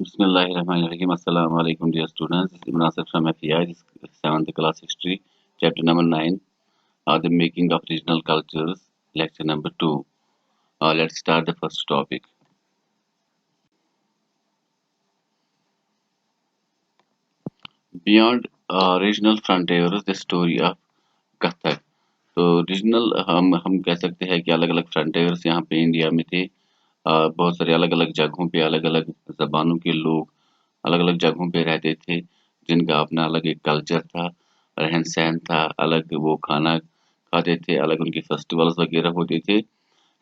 Bismillahirrahmanirrahim. Assalamu alaikum, dear students. This is Imran Sir from FEI, this 7th class history, chapter number 9, the making of regional cultures, lecture number 2. Let's start the first topic. Beyond regional frontiers, the story of Kathak. तो regional हम कह सकते हैं कि अलग अलग frontiers यहाँ पे इंडिया में थे। बहुत सारे अलग अलग जगहों पे अलग अलग जबानों के लोग अलग अलग जगहों पे रहते थे, जिनका अपना अलग एक कल्चर था, रहन सहन था, अलग वो खाना खाते थे, अलग उनके फेस्टिवल्स वगैरह होते थे।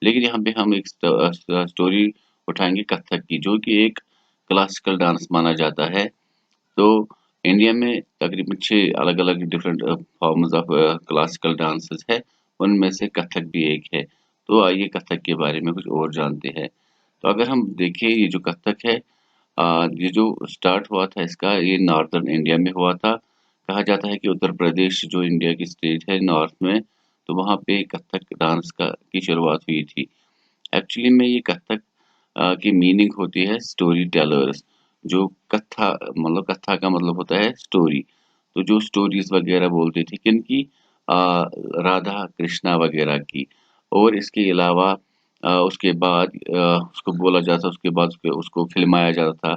लेकिन यहाँ पे हम एक स्टोरी उठाएंगे कथक की, जो कि एक क्लासिकल डांस माना जाता है। तो इंडिया में तकरीबन 6 अलग-अलग different forms of classical dances है, उनमें से कथक भी एक है। तो आइए कथक के बारे में कुछ और जानते हैं। तो अगर हम देखें ये जो कथक है, ये जो स्टार्ट हुआ था इसका, ये नॉर्दर्न इंडिया में हुआ था। कहा जाता है कि उत्तर प्रदेश जो इंडिया की स्टेट है नॉर्थ में, तो वहाँ पे कथक डांस का की शुरुआत हुई थी। एक्चुअली में ये कथक की मीनिंग होती है स्टोरी टेलर्स। जो कथा मतलब कथा का मतलब होता है स्टोरी। तो जो स्टोरीज वगैरह बोलते थे किनकी, राधा कृष्णा वगैरह की। और इसके अलावा उसके बाद उसको बोला जाता, उसके बाद उसको फिल्माया जाता था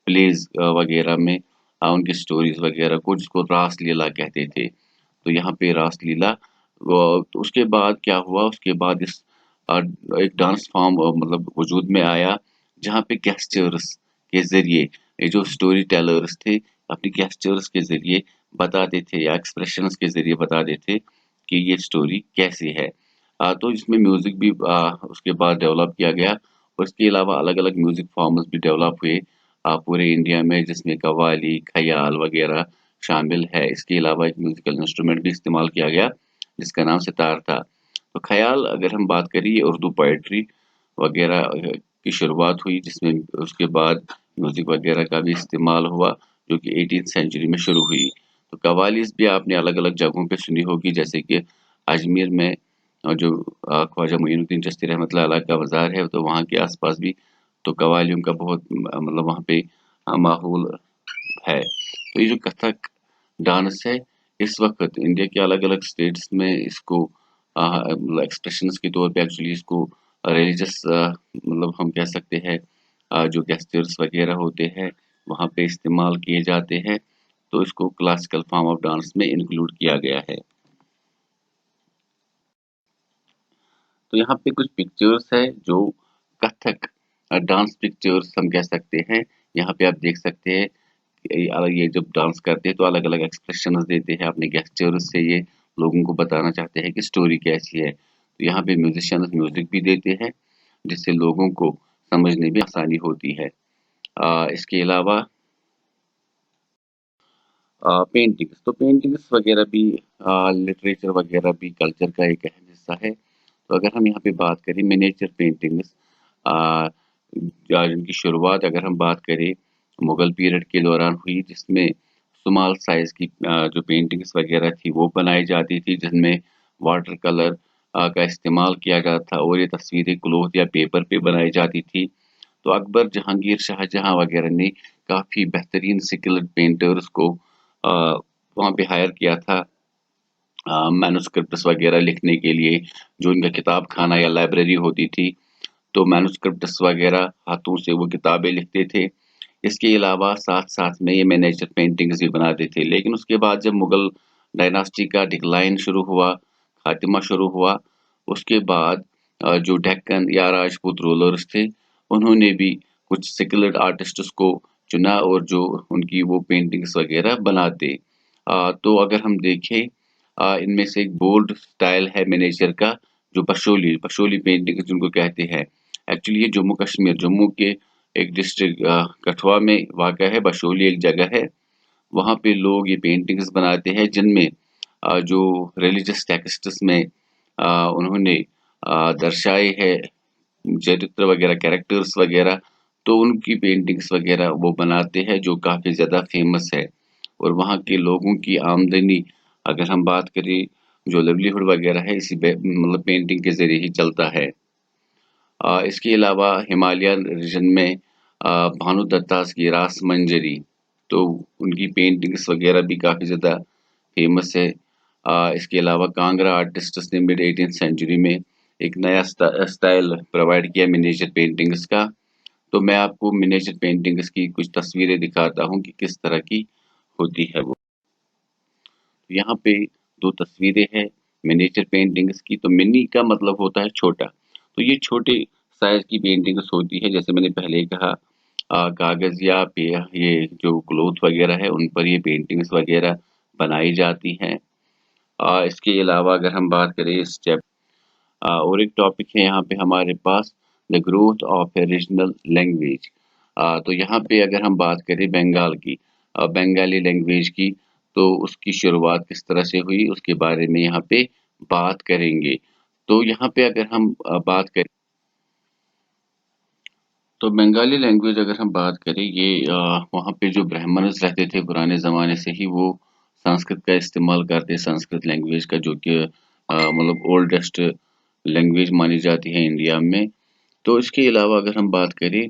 प्लेज वगैरह में। उनकी स्टोरीज वगैरह को, जिसको रासलीला कहते थे। तो यहाँ पे रासलीला, तो उसके बाद क्या हुआ, उसके बाद इस अ, एक डांस फॉर्म मतलब वजूद में आया, जहाँ पे गेस्चर्स के ज़रिए ये जो स्टोरी टेलर्स थे, अपनी गेस्चर्स के ज़रिए बताते थे या एक्सप्रेशंस के ज़रिए बताते थे कि ये स्टोरी कैसी है। तो इसमें म्यूज़िक भी उसके बाद डेवलप किया गया। और इसके अलावा अलग-अलग म्यूज़िक फॉर्म्स भी डेवलप हुए पूरे इंडिया में, जिसमें कव्वाली, ख़याल वगैरह शामिल है। इसके अलावा एक म्यूज़िकल इंस्ट्रूमेंट भी इस्तेमाल किया गया, जिसका नाम सितार था। तो ख़याल अगर हम बात करें, ये उर्दू पोएट्री वगैरह की शुरुआत हुई, जिसमें उसके बाद म्यूज़िक वगैरह का भी इस्तेमाल हुआ, जो कि 18th सेंचुरी में शुरू हुई। तो कव्वालीज़ भी आपने अलग-अलग जगहों पे सुनी होगी, जैसे कि अजमेर में जो ख्वाजा मोइनुद्दीन चिश्ती रहमतुल्लाह अलैह का मज़ार है, तो वहाँ के आस-पास भी तो कव्वालियों का बहुत मतलब वहाँ पे माहौल है। तो ये जो कथक डांस है, इस वक़्त इंडिया के अलग-अलग स्टेट्स में इसको मतलब एक्सप्रेशंस के तौर पे एक्चुअली इसको रिलीजियस मतलब हम कह सकते हैं, जो गेस्चर्स वगैरह होते हैं, वहाँ पे इस्तेमाल किए जाते हैं। तो इसको क्लासिकल फॉर्म ऑफ डांस में इंक्लूड किया गया है। तो यहाँ पे कुछ पिक्चर्स है जो कथक डांस पिक्चर्स हम कह सकते हैं। यहाँ पे आप देख सकते हैं, ये जब डांस करते हैं तो अलग-अलग एक्सप्रेशंस देते हैं, अपने गेस्चर्स से ये लोगों को बताना चाहते हैं कि स्टोरी कैसी है। तो यहाँ पे म्यूजिशियंस म्यूजिक भी देते हैं, जिससे लोगों को समझने में आसानी होती है। इसके अलावा पेंटिंग्स, तो पेंटिंग्स वगैरह भी लिटरेचर वगैरह भी कल्चर का एक अहम हिस्सा है। तो अगर हम यहाँ पे बात करें मिनिएचर पेंटिंग्स, जिनकी शुरुआत अगर हम बात करें मुगल पीरियड के दौरान हुई, जिसमें स्मॉल साइज की जो पेंटिंग्स वगैरह थी वो बनाई जाती थी, जिनमें वाटर कलर का इस्तेमाल किया जाता था, और ये तस्वीरें क्लॉथ या पेपर पे बनाई जाती थी। तो अकबर, जहांगीर, शाहजहां वगैरह ने काफ़ी बेहतरीन स्किल्ड पेंटर्स को वहाँ पे हायर किया था मैन्युस्क्रिप्ट्स वगैरह लिखने के लिए। जो इनका किताब खाना या लाइब्रेरी होती थी, तो मैन्युस्क्रिप्ट्स वगैरह हाथों से वो किताबें लिखते थे। इसके अलावा साथ-साथ में ये मिनिएचर पेंटिंग्स भी बनाते थे। लेकिन उसके बाद जब मुगल डायनास्टी का डिक्लाइन शुरू हुआ, खात्मा शुरू हुआ, उसके बाद जो डेक्कन या राजपूत रूलर्स थे, उन्होंने भी कुछ स्किल्ड आर्टिस्ट्स को चुना, और जो उनकी वो पेंटिंग्स वगैरह बनाते। तो अगर हम देखें, इनमें से एक बोल्ड स्टाइल है मिनिएचर का, जो पशोली पशोली पेंटिंग जिनको कहते हैं। एक्चुअली ये जम्मू कश्मीर, जम्मू के एक डिस्ट्रिक्ट कठुआ में वाक़ा है, बशोली एक जगह है। वहाँ पे लोग ये पेंटिंग्स बनाते हैं, जिनमें जो रिलीजियस टेक्स्ट्स में उन्होंने दर्शाए हैं चरित्र वगैरह, कैरेक्टर्स वगैरह, तो उनकी पेंटिंग्स वगैरह वो बनाते हैं, जो काफ़ी ज़्यादा फ़ेमस है। और वहाँ के लोगों की आमदनी, अगर हम बात करें, जो लिवलीहुड वगैरह है, इसी मतलब पेंटिंग के ज़रिए ही चलता है। इसके अलावा हिमालयन रीजन में भानु दत्तास की रास मंजरी, तो उनकी पेंटिंग्स वगैरह भी काफ़ी ज़्यादा फेमस है। इसके अलावा कांगड़ा आर्टिस्ट्स ने मिड 18th सेंचुरी में एक नया स्टाइल प्रोवाइड किया मिनिएचर पेंटिंग्स का। तो मैं आपको मिनिएचर पेंटिंग्स की कुछ तस्वीरें दिखाता हूँ कि किस तरह की होती है वो। यहाँ पे दो तस्वीरें हैं मिनिएचर पेंटिंग्स की। तो मिनी का मतलब होता है छोटा, तो ये छोटे साइज की पेंटिंग्स होती है। जैसे मैंने पहले ही कहा, कागज या ये जो क्लोथ वगैरह है उन पर ये पेंटिंग्स वगैरह बनाई जाती हैं। इसके अलावा अगर हम बात करें इस और एक टॉपिक है यहाँ पे हमारे पास, the growth of a regional language. तो यहाँ पे अगर हम बात करें बंगाल की, बंगाली लैंग्वेज की, तो उसकी शुरुआत किस तरह से हुई उसके बारे में यहाँ पे बात करेंगे। तो यहाँ पे अगर हम बात करें, तो बंगाली लैंग्वेज अगर हम बात करें, ये वहाँ पे जो ब्राह्मण्स रहते थे पुराने ज़माने से ही वो संस्कृत का इस्तेमाल करते, संस्कृत लैंग्वेज का, जो कि मतलब ओल्डेस्ट लैंग्वेज मानी जाती है इंडिया में। तो इसके अलावा अगर हम बात करें,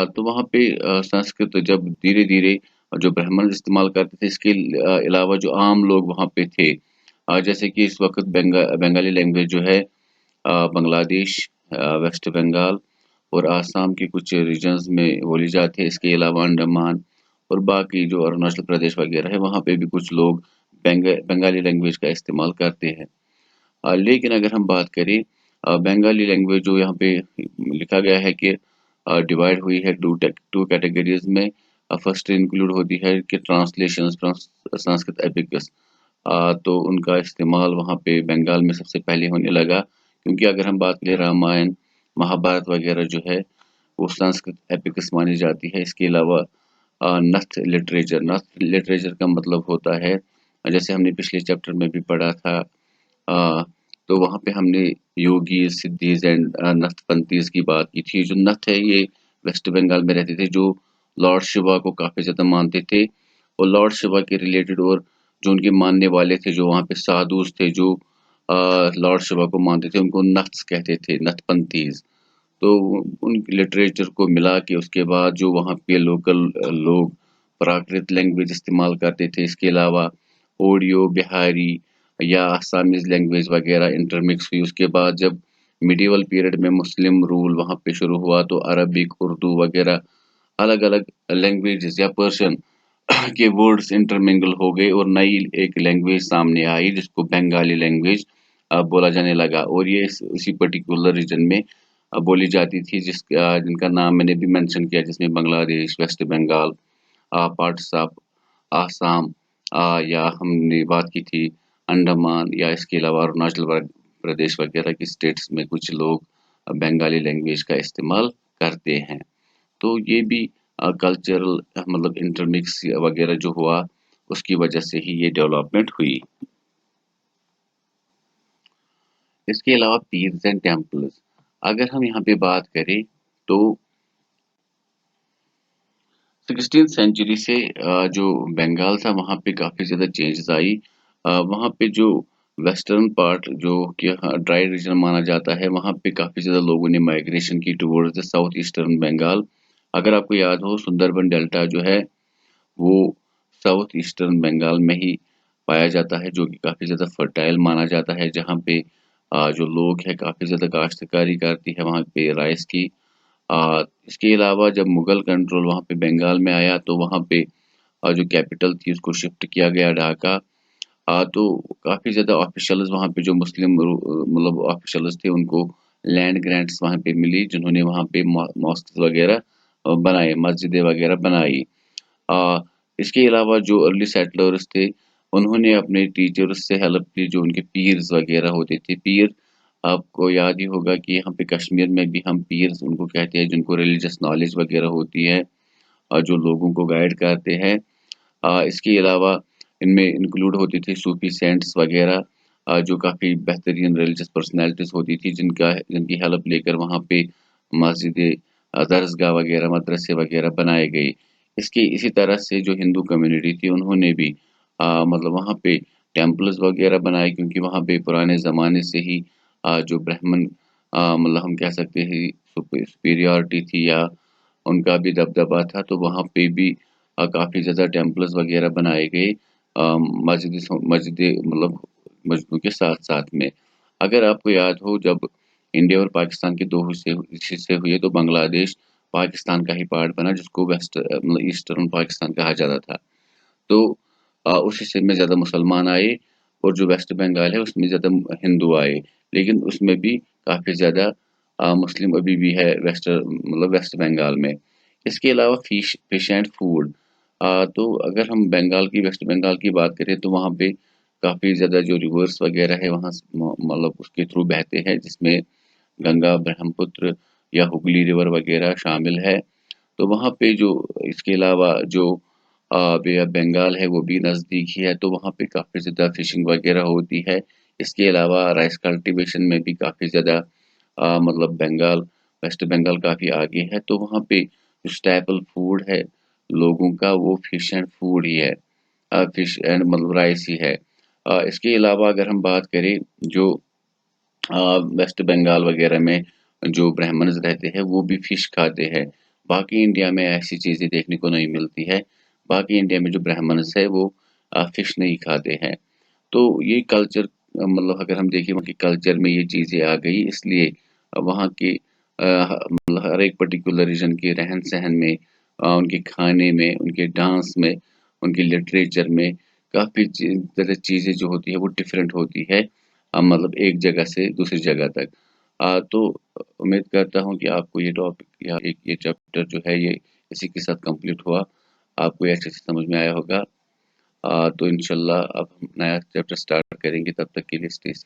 तो वहाँ पे संस्कृत जब धीरे-धीरे जो ब्राह्मण इस्तेमाल करते थे, इसके अलावा जो आम लोग वहाँ पे थे, जैसे कि इस वक़्त बंगाली लैंग्वेज जो है बांग्लादेश, वेस्ट बंगाल और आसाम के कुछ रीजन्स में बोली जाती है। इसके अलावा अंडमान और बाकी जो अरुणाचल प्रदेश वगैरह है, वहाँ पे भी कुछ लोग बंगाली लैंग्वेज का इस्तेमाल करते हैं। लेकिन अगर हम बात करें, बंगाली लैंग्वेज जो यहाँ पे लिखा गया है कि डिवाइड हुई है टू कैटेगरीज में। फर्स्ट इंक्लूड होती है कि ट्रांसलेशंस फ्रॉम संस्कृत एपिक्स। तो उनका इस्तेमाल वहाँ पे बंगाल में सबसे पहले होने लगा, क्योंकि अगर हम बात करें रामायण महाभारत वगैरह जो है वो संस्कृत एपिक्स मानी जाती है। इसके अलावा नथ लिटरेचर का मतलब होता है, जैसे हमने पिछले चैप्टर में भी पढ़ा था, अ, तो वहाँ पे हमने योगीज़, सिद्धीज़ एंड नथपंथीज़ की बात की थी। जो नथ है ये वेस्ट बंगाल में रहते थे, जो लॉर्ड शिवा को काफ़ी ज़्यादा मानते थे, और लॉर्ड शिवा के रिलेटेड और जो उनके मानने वाले थे, जो वहाँ पे साधुज़ थे, जो लॉर्ड शिवा को मानते थे, उनको नथ्स कहते थे, नथपंथीज़। तो उन लिटरेचर को मिला के उसके बाद जो वहाँ पे लोकल लोग प्राकृत लैंग्वेज इस्तेमाल करते थे, इसके अलावा ओडियो, बिहारी या असमीज लैंग्वेज वगैरह इंटरमिक्स हुई। उसके बाद जब मिडिवल पीरियड में मुस्लिम रूल वहाँ पे शुरू हुआ, तो अरबिक, उर्दू वगैरह अलग-अलग लैंग्वेजेस या पर्शियन के वर्ड्स इंटरमिंगल हो गए और नई एक लैंग्वेज सामने आई जिसको बंगाली लैंग्वेज बोला जाने लगा। और ये उसी पर्टिकुलर रीजन में बोली जाती थी, जिनका नाम मैंने भी मेंशन किया, जिसमें Bangladesh, West Bengal, parts of Assam, या हमने बात की थी अंडमान, या इसके अलावा अरुणाचल प्रदेश वगैरह की स्टेट्स में कुछ लोग बंगाली लैंग्वेज का इस्तेमाल करते हैं। तो ये भी कल्चरल मतलब इंटरमिक्स वगैरह जो हुआ उसकी वजह से ही ये डेवलपमेंट हुई। इसके अलावा पीर्स एंड टेम्पल्स, अगर हम यहाँ पे बात करें, तो 16th सेंचुरी से जो बंगाल था वहाँ पे काफ़ी ज़्यादा चेंजेस आई। वहाँ पे जो वेस्टर्न पार्ट जो कि ड्राई रीजन माना जाता है, वहाँ पे काफ़ी ज़्यादा लोगों ने माइग्रेशन की towards the south eastern Bengal. अगर आपको याद हो, सुंदरबन डेल्टा जो है वो साउथ ईस्टर्न बंगाल में ही पाया जाता है, जो कि काफ़ी ज़्यादा फर्टाइल माना जाता है, जहाँ पे जो लोग हैं काफ़ी ज़्यादा काश्तकारी करती है वहाँ पे राइस की। इसके अलावा जब मुगल कंट्रोल वहाँ पे बंगाल में आया, तो वहाँ पे जो कैपिटल थी उसको शिफ्ट किया गया ढाका। तो काफ़ी ज़्यादा ऑफिशियल्स वहाँ पे जो मुस्लिम मतलब ऑफिशियल्स थे उनको लैंड ग्रांट्स वहाँ पे मिली, जिन्होंने वहाँ पे मॉस्क वगैरह बनाए, मस्जिदें वगैरह बनाई। अ, इसके अलावा जो अर्ली सेटलर्स थे उन्होंने अपने टीचर्स से हेल्प ली, जो उनके पीर्स वगैरह होते थे। पीर आपको याद ही होगा कि यहाँ पे कश्मीर में भी हम पीर्स उनको कहते हैं, जिनको रिलीजियस नॉलेज वगैरह होती है, जो लोगों को गाइड करते हैं। इसके अलावा इनमें इंक्लूड होती थी सूफी सेंट्स वगैरह, जो काफ़ी बेहतरीन रिलीजियस पर्सनैलिटीज़ होती थी, जिनकी हेल्प लेकर वहाँ पे मस्जिदें, दरसगाह वगैरह, मदरसे वगैरह बनाए गए। इसकी इसी तरह से जो हिंदू कम्युनिटी थी उन्होंने भी मतलब वहाँ पे टेम्पल्स वगैरह बनाए, क्योंकि वहाँ पे पुराने ज़माने से ही जो ब्राह्मण मतलब हम कह सकते हैं सुपीरियॉरिटी थी, या उनका भी दबदबा था, तो वहाँ पे भी काफ़ी ज़्यादा टेम्पल्स वगैरह बनाए गए मस्जिद मतलब मस्जिदों के साथ-साथ में। अगर आपको याद हो जब इंडिया और पाकिस्तान के 2 हिस्से हुए तो बांग्लादेश पाकिस्तान का ही पार्ट बना जिसको मतलब ईस्टर्न पाकिस्तान कहा जाता था। तो उस हिस्से में ज़्यादा मुसलमान आए और जो वेस्ट बंगाल है उसमें ज़्यादा हिंदू आए। लेकिन उसमें भी काफ़ी ज़्यादा मुस्लिम अभी भी है वेस्ट बंगाल में। इसके अलावा फिश एंड फूड तो अगर हम वेस्ट बंगाल की बात करें तो वहाँ पे काफ़ी ज़्यादा जो रिवर्स वगैरह है वहाँ मतलब उसके थ्रू बहते हैं जिसमें गंगा, ब्रह्मपुत्र या हुगली रिवर वगैरह शामिल है। तो वहाँ पे जो इसके अलावा जो बे ऑफ बंगाल है वो भी नज़दीक ही है तो वहाँ पे काफ़ी ज़्यादा फिशिंग वगैरह होती है। इसके अलावा राइस कल्टीवेशन में भी काफ़ी ज़्यादा मतलब वेस्ट बंगाल काफ़ी आगे है तो वहाँ पे जो स्टेपल फूड है लोगों का वो फिश एंड फूड ही है। फिश एंड मतलब राइस ही है। इसके अलावा अगर हम बात करें जो वेस्ट बंगाल वगैरह में जो ब्राह्मण्स रहते हैं वो भी फिश खाते हैं। बाकी इंडिया में ऐसी चीज़ें देखने को नहीं मिलती है। बाकी इंडिया में जो ब्राह्मण्स है वो फिश नहीं खाते हैं। तो ये कल्चर मतलब अगर हम देखें वहाँ के कल्चर में ये चीज़ें आ गई इसलिए वहाँ के मतलब हर एक पर्टिकुलर रीजन के रहन-सहन में उनके खाने में, उनके डांस में, उनके लिटरेचर में काफ़ी ज़्यादा चीज़ें जो होती है वो डिफरेंट होती है मतलब एक जगह से दूसरी जगह तक। तो उम्मीद करता हूँ कि आपको ये टॉपिक या एक ये चैप्टर जो है ये इसी के साथ कंप्लीट हुआ। आपको ये अच्छे से समझ में आया होगा। तो इंशाल्लाह अब हम नया चैप्टर स्टार्ट करेंगे तब तक के लिए स्टे